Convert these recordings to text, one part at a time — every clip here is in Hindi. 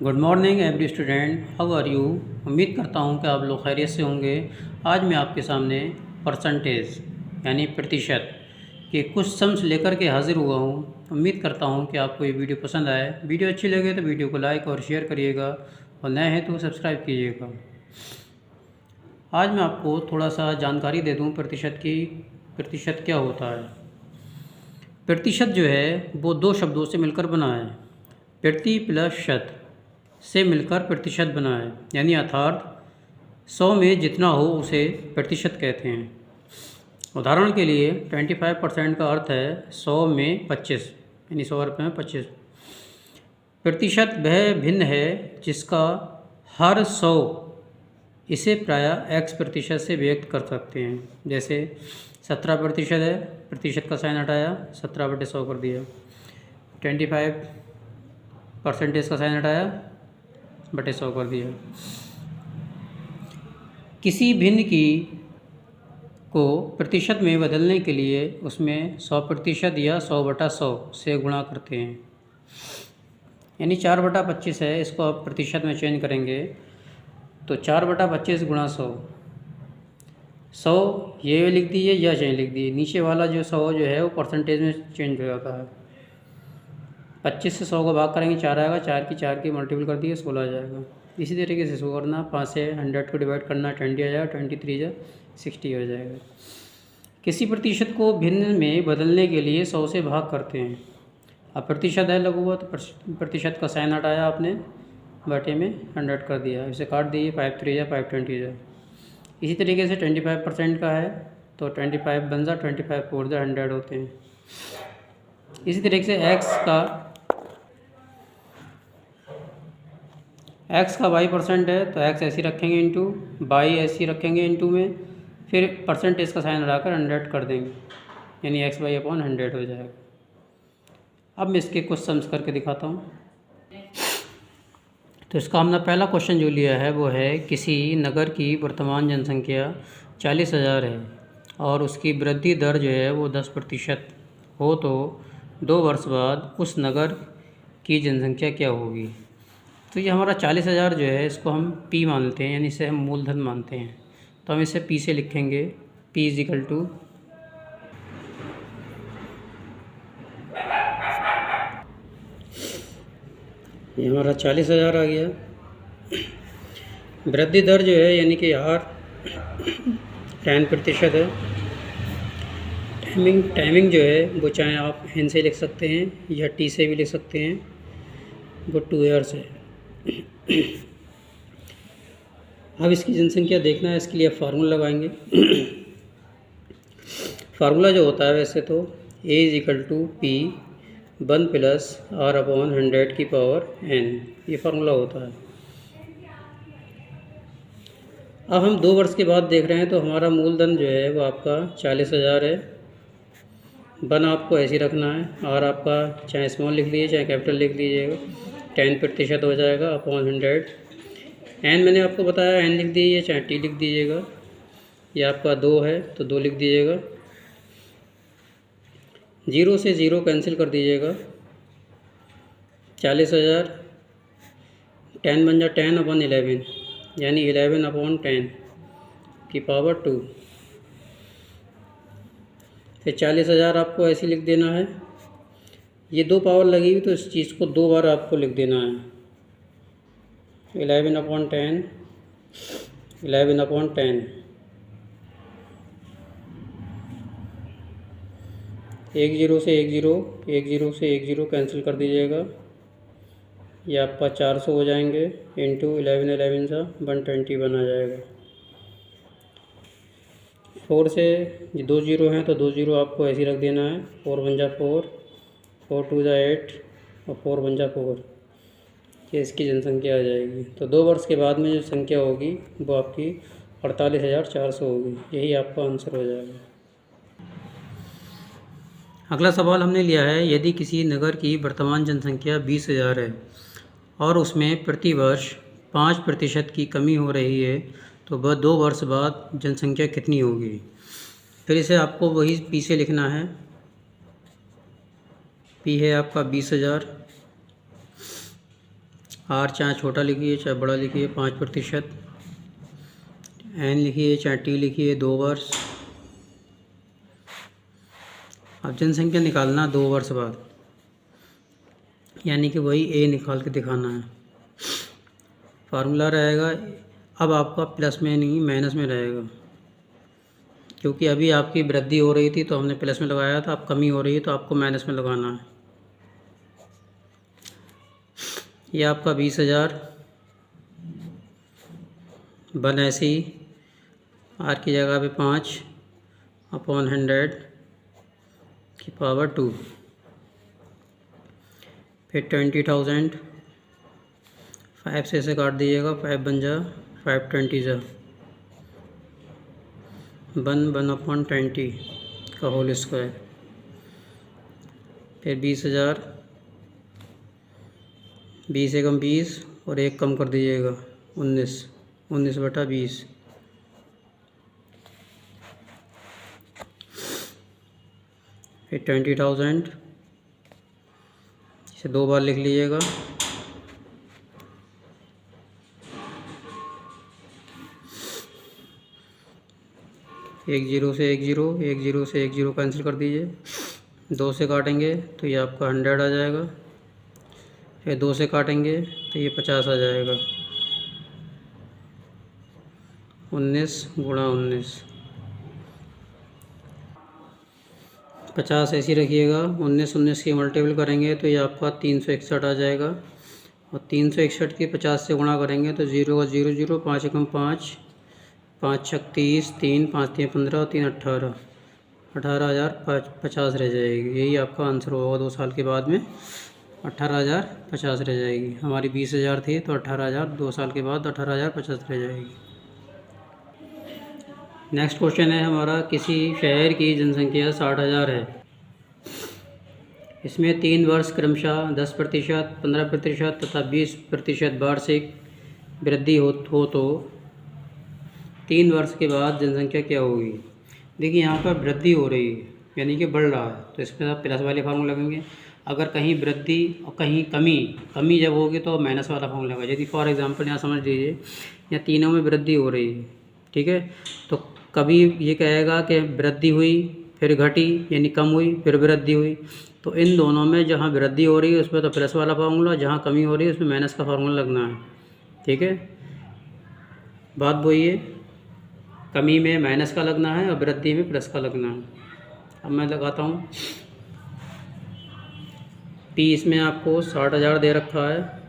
Good morning every student, how are you. उम्मीद करता हूँ कि आप लोग खैरियत से होंगे। आज मैं आपके सामने परसेंटेज यानी प्रतिशत के कुछ सम्स लेकर के हाज़िर हुआ हूँ। उम्मीद करता हूँ कि आपको ये वीडियो पसंद आए। वीडियो अच्छी लगे तो वीडियो को लाइक और शेयर करिएगा और नए हैं तो सब्सक्राइब कीजिएगा। आज मैं आपको थोड़ा सा जानकारी दे दूँ प्रतिशत की। प्रतिशत क्या होता है। प्रतिशत जो है वो दो शब्दों से मिलकर बना है। प्रति प्लस शत से मिलकर प्रतिशत बना है, यानी अर्थात 100 में जितना हो उसे प्रतिशत कहते हैं। उदाहरण के लिए 25% का अर्थ है 100 में 25, यानी 100 रुपये में 25। प्रतिशत वह भिन्न है जिसका हर 100 इसे प्रायः x प्रतिशत से व्यक्त कर सकते हैं। जैसे 17% है, प्रतिशत का साइन हटाया 17/100 कर दिया। 25% का साइन हटाया बटे 100 कर दिया। किसी भिन्न की को प्रतिशत में बदलने के लिए उसमें 100% या 100/100 से गुणा करते हैं। यानी 4/25 है, इसको आप प्रतिशत में चेंज करेंगे तो 4/25 गुणा 100 ये लिख दीजिए या चाहे लिख दीजिए। नीचे वाला जो 100 जो है वो परसेंटेज में चेंज हो जाता है। 25 से 100 को भाग करेंगे 4 आएगा, 4 की मल्टीपल कर दिए 16 आ जाएगा। इसी तरीके से इसको करना, 5 से 100 को डिवाइड करना 20 आ जाएगा, 23 जा 60 हो जाएगा। किसी प्रतिशत को भिन्न में बदलने के लिए 100 से भाग करते हैं। अब प्रतिशत है लघु हुआ तो प्रतिशत का साइन हटाया आपने, बटे में 100 कर दिया, इसे काट दिए 5 3 जा 5 20 जा। इसी तरीके से 25% का है तो 25 बन जा 25 4 जा 100 होते हैं। इसी तरीके से x का y% है तो x ऐसी रखेंगे इंटू y ऐसी रखेंगे इंटू में, फिर परसेंटेज का साइन लगाकर 100 कर देंगे, यानी x/100 हो जाएगा। अब मैं इसके कुछ सम्स करके दिखाता हूँ। तो इसका हमने पहला क्वेश्चन जो लिया है वो है किसी नगर की वर्तमान जनसंख्या 40,000 है और उसकी वृद्धि दर जो है वो 10% हो तो 2 वर्ष बाद उस नगर की जनसंख्या क्या होगी। तो ये हमारा 40,000 जो है इसको हम P मानते हैं, यानी इसे हम मूलधन मानते हैं। तो हम इसे P से लिखेंगे, P इजिकल टू ये हमारा 40,000 आ गया। वृद्धि दर जो है यानी कि R 10% है। टाइमिंग जो है वो चाहे आप N से लिख सकते हैं या T से भी लिख सकते हैं, वो 2 ईयर्स है। अब इसकी जनसंख्या देखना है, इसके लिए आप फार्मूला लगाएंगे। फार्मूला जो होता है वैसे तो A is equal to P 1 plus R/100 की पावर N, ये फार्मूला होता है। अब हम 2 वर्ष के बाद देख रहे हैं तो हमारा मूलधन जो है वो आपका 40,000 है। 1 आपको ऐसे ही रखना है, R आपका चाहे स्मॉल लिख लीजिए चाहे कैपिटल लिख लीजिएगा, 10% हो जाएगा अपॉन 100। N मैंने आपको बताया N लिख दीजिए चाहे T लिख दीजिएगा। ये आपका 2 है तो 2 लिख दीजिएगा। 0 से 0 कैंसिल कर दीजिएगा। 40,000 10 बन जा 10/11, यानी 11/10 की पावर 2। फिर 40,000 आपको ऐसे लिख देना है। ये 2 पावर लगी हुई तो इस चीज़ को 2 बार आपको लिख देना है। 11/10 11/10, 1 0 से 1 0, 1 0 से 1 0 कैंसिल कर दीजिएगा। ये आपका 400 हो जाएंगे इंटू 11 सा 120 बना जाएगा। 4 से 2 0 हैं तो 2 0 आपको ऐसे रख देना है। 4 1 जा 4, 4 2 जा 8 और 4 1 जा 4, ये इसकी जनसंख्या आ जाएगी। तो 2 वर्ष के बाद में जो संख्या होगी वो आपकी 48,400 होगी। यही आपका आंसर हो जाएगा। अगला सवाल हमने लिया है, यदि किसी नगर की वर्तमान जनसंख्या 20,000 है और उसमें प्रति वर्ष 5% की कमी हो रही है तो वह 2 वर्ष बाद जनसंख्या कितनी होगी। फिर इसे आपको वही P से लिखना है। P है आपका 20,000 आर चाहे छोटा लिखिए चाहे बड़ा लिखिए 5%, एन लिखिए चाहे टी लिखिए 2 वर्ष। अब जनसंख्या निकालना 2 वर्ष बाद, यानी कि वही ए निकाल के दिखाना है। फार्मूला रहेगा, अब आपका प्लस में नहीं माइनस में रहेगा, क्योंकि अभी आपकी वृद्धि हो रही थी तो हमने प्लस में लगाया था, अब कमी हो रही है तो आपको माइनस में लगाना है। ये आपका 20,000 वन ऐसी आर की जगह पे 5/100 की पावर 2। फिर 20,000 5 से ऐसे काट दीजिएगा, 5 बन जा 520 जा 1/20 का होल स्क्वायर। फिर 20,000 20 एकम 20 और 1 कम कर दीजिएगा 19/20। फिर 20,000 इसे 2 बार लिख लीजिएगा। एक जीरो से एक जीरो से एक जीरो कैंसिल कर दीजिए, 2 से काटेंगे तो ये आपका 100 आ जाएगा। फिर 2 से काटेंगे तो ये 50 आ जाएगा। 19 गुणा 19, 50 ऐसी रखिएगा। 19 की मल्टीपल करेंगे तो ये आपका 361 आ जाएगा, और 361 की 50 से गुणा करेंगे तो 0 का 0 0, 5 एकम 5, 5 छक 30, 3 5 3 15 और 3 18, 18,050 रह जाएगी। यही आपका आंसर होगा 2 साल के बाद में 18,050 रह जाएगी। हमारी 20,000 थी तो 18,000 2 साल के बाद 18,050 रह जाएगी। नेक्स्ट क्वेश्चन है हमारा, किसी शहर की जनसंख्या 60,000 है। इसमें 3 वर्ष क्रमशः 10%, 15% तथा 20% वार्षिक वृद्धि हो तो 3 वर्ष के बाद जनसंख्या क्या होगी। देखिए यहाँ पर वृद्धि हो रही है, यानी कि बढ़ रहा है, तो इसमें आप प्लस वाले फार्मूला लगेंगे। अगर कहीं वृद्धि और कहीं कमी जब होगी तो माइनस वाला फार्मूला लगेगा। यदि फॉर एग्जांपल यहाँ समझ लीजिए, यहाँ तीनों में वृद्धि हो रही है, ठीक है, तो कभी ये कहेगा कि वृद्धि हुई फिर घटी, यानी कम हुई फिर वृद्धि हुई, तो इन दोनों में जहाँ वृद्धि हो रही है उसमें तो प्लस वाला फार्मूला, जहाँ कमी हो रही है उसमें माइनस का फार्मूला लगना है, ठीक है। बात वही है, कमी में माइनस का लगना है और वृद्धि में प्लस का लगना है। अब मैं लगाता हूँ पी, इसमें आपको 60,000 दे रखा है,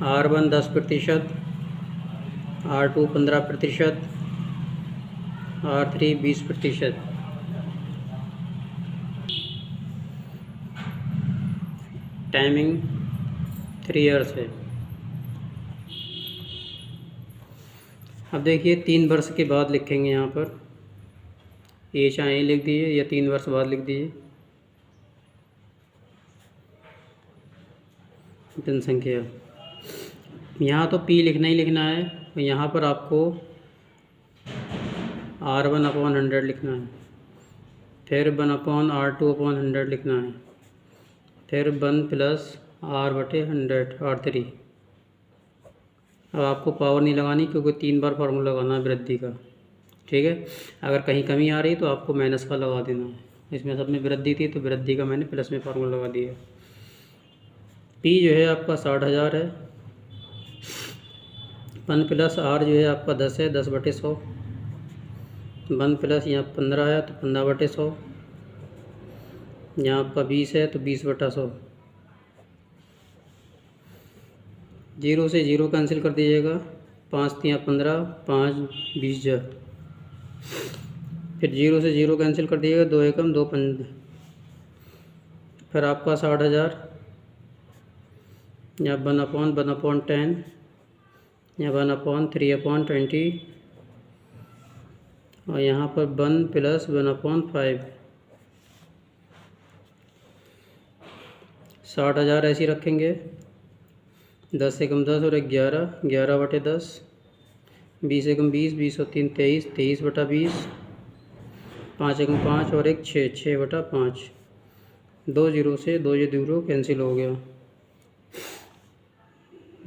R1 10%, R2 15%, R3 20%। Timing 3 years है। अब देखिए 3 वर्ष के बाद लिखेंगे यहाँ पर, ये चाहे लिख दीजिए या 3 वर्ष बाद लिख दीजिए। जनसंख्या यहाँ तो P लिखना ही लिखना है, तो यहाँ पर आपको R1/100 लिखना है, फिर 1/R2/100 लिखना है, फिर 1 + R/100 R3। अब आपको पावर नहीं लगानी क्योंकि 3 बार फार्मूला लगाना है वृद्धि का, ठीक है। अगर कहीं कमी आ रही तो आपको माइनस का लगा देना है। इसमें सब में वृद्धि थी तो वृद्धि का मैंने प्लस में फार्मूला लगा दिया। पी जो है आपका 60,000 है, 1 + R जो है आपका 10 है, 10/100, 1 + यहाँ 15 है तो 15/100, यहाँ आपका 20 है तो 20/100। 0 से 0 कैंसिल कर दीजिएगा, 5 3 15, 5 20 जा, फिर 0 से 0 कैंसिल कर दीजिएगा, 2 एकम 2 5, फिर आपका 60,000, यहाँ 1/10, यहाँ 1/3/20, और यहाँ पर 1 + 1/5। 60,000 ऐसे रखेंगे, 10 एकम 10 और 11, 11/10, 20 एकम 20, 20 और 3 23, 23/20, 5 एकम 5 और एक 6, 6/5। 2 जीरो से 2 जीरो कैंसिल हो गया।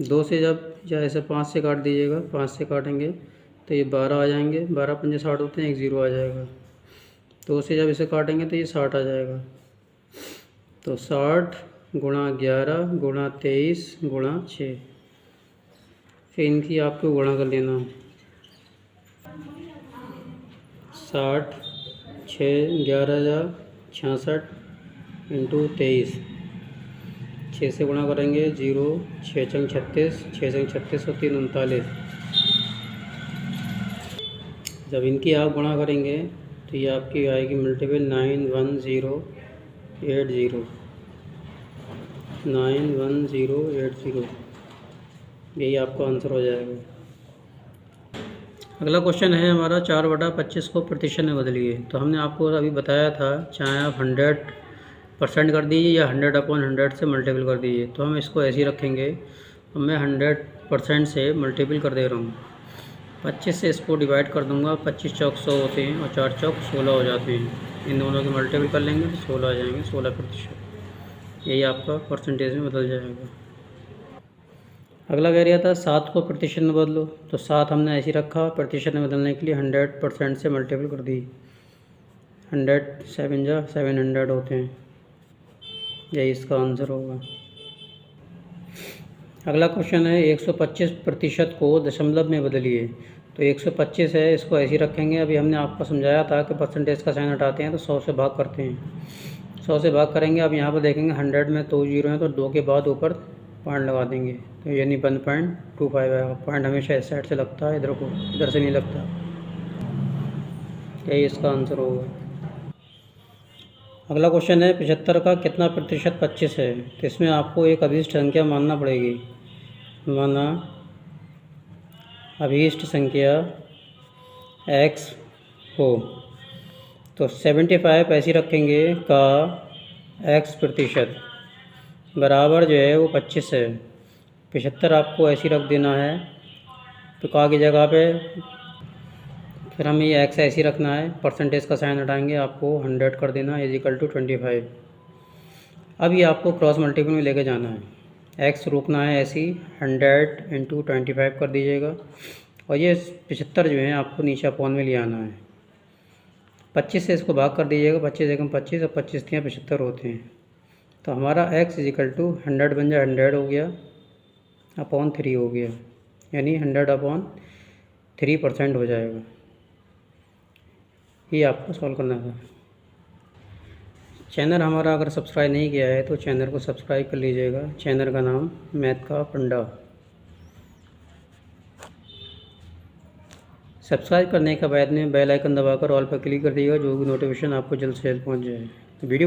2 से जब या ऐसे 5 से काट दीजिएगा, 5 से काटेंगे तो ये 12 आ जाएंगे, 12 पंजे 60 होते हैं, 1 ज़ीरो आ जाएगा। 2 से जब इसे काटेंगे तो ये 60 आ जाएगा। तो 60 गुणा 11 गुणा 23 गुणा 6। फिर इनकी आपको गुणा कर लेना। 60 6 11 जा 66 इंटू 23। 6 से गुणा करेंगे 0, 6 चंग 36, 6 चंग 36 और 3 39। जब इनकी आप गुणा करेंगे तो ये आपकी आएगी मल्टीपल 91080, 91080। यही आपका आंसर हो जाएगा। अगला क्वेश्चन है हमारा 4/25 को प्रतिशत में बदलिए। तो हमने आपको अभी बताया था, चाहे आप 100% कर दीजिए या 100/100 से मल्टीपल कर दीजिए। तो हम इसको ऐसे ही रखेंगे। अब मैं 100% से मल्टीपल कर दे रहा हूँ। 25 से इसको डिवाइड कर दूंगा। 25 चौक 100 होते हैं और 4 चौक 16 हो जाते हैं। इन दोनों के मल्टीपल कर लेंगे तो 16 आ जाएंगे, 16%। यही आपका परसेंटेज में बदल जाएगा। अगला कह रहा था 7 को प्रतिशत में बदलो। तो 7 हमने ऐसे ही रखा, प्रतिशत में बदलने के लिए 100% से मल्टीपल कर दी। 100 7 जा 700 होते हैं। यही इसका आंसर होगा। अगला क्वेश्चन है 125% को दशमलव में बदलिए। तो 125 है, इसको ऐसे ही रखेंगे। अभी हमने आपको समझाया था कि परसेंटेज का साइन हटाते हैं तो 100 से भाग करते हैं। 100 से भाग करेंगे। अब यहाँ पर देखेंगे 100 में 2 जीरो हैं तो 2 के बाद ऊपर पॉइंट लगा देंगे, तो यानी 1.25 आएगा। पॉइंट हमेशा इस साइड से लगता है, इधर से नहीं लगता। यही इसका आंसर होगा। अगला क्वेश्चन है 75 का कितना प्रतिशत 25 है। तो इसमें आपको एक अभीष्ट संख्या मानना पड़ेगी। माना अभीष्ट संख्या x हो तो 75 ऐसी रखेंगे का x प्रतिशत बराबर जो है वो 25 है। 75 आपको ऐसी रख देना है। तो का की जगह पे फिर हमें ये x ऐसी रखना है, परसेंटेज का साइन हटाएंगे, आपको 100 कर देना इजिकल टू 25। अब ये आपको क्रॉस मल्टीपल में लेके जाना है। x रोकना है ऐसी 100 इंटू 25 कर दीजिएगा। और ये 75 जो है आपको नीचे अपॉन में ले आना है। 25 से इसको भाग कर दीजिएगा। 25 एकम 25 और 25 के 75 होते हैं। तो हमारा x इजिकल टू 100 बन जाए 100 हो गया अपॉन 3 हो गया, यानी 100/3% हो जाएगा। ये आपको सॉल्व करना था। चैनल हमारा अगर सब्सक्राइब नहीं किया है तो चैनल को सब्सक्राइब कर लीजिएगा। चैनल का नाम मैथ का पंडा। सब्सक्राइब करने के बाद में बेल आइकन दबाकर ऑल पर क्लिक कर दीजिएगा, जो भी नोटिफिकेशन आपको जल्द से जल्द पहुंच जाए। वीडियो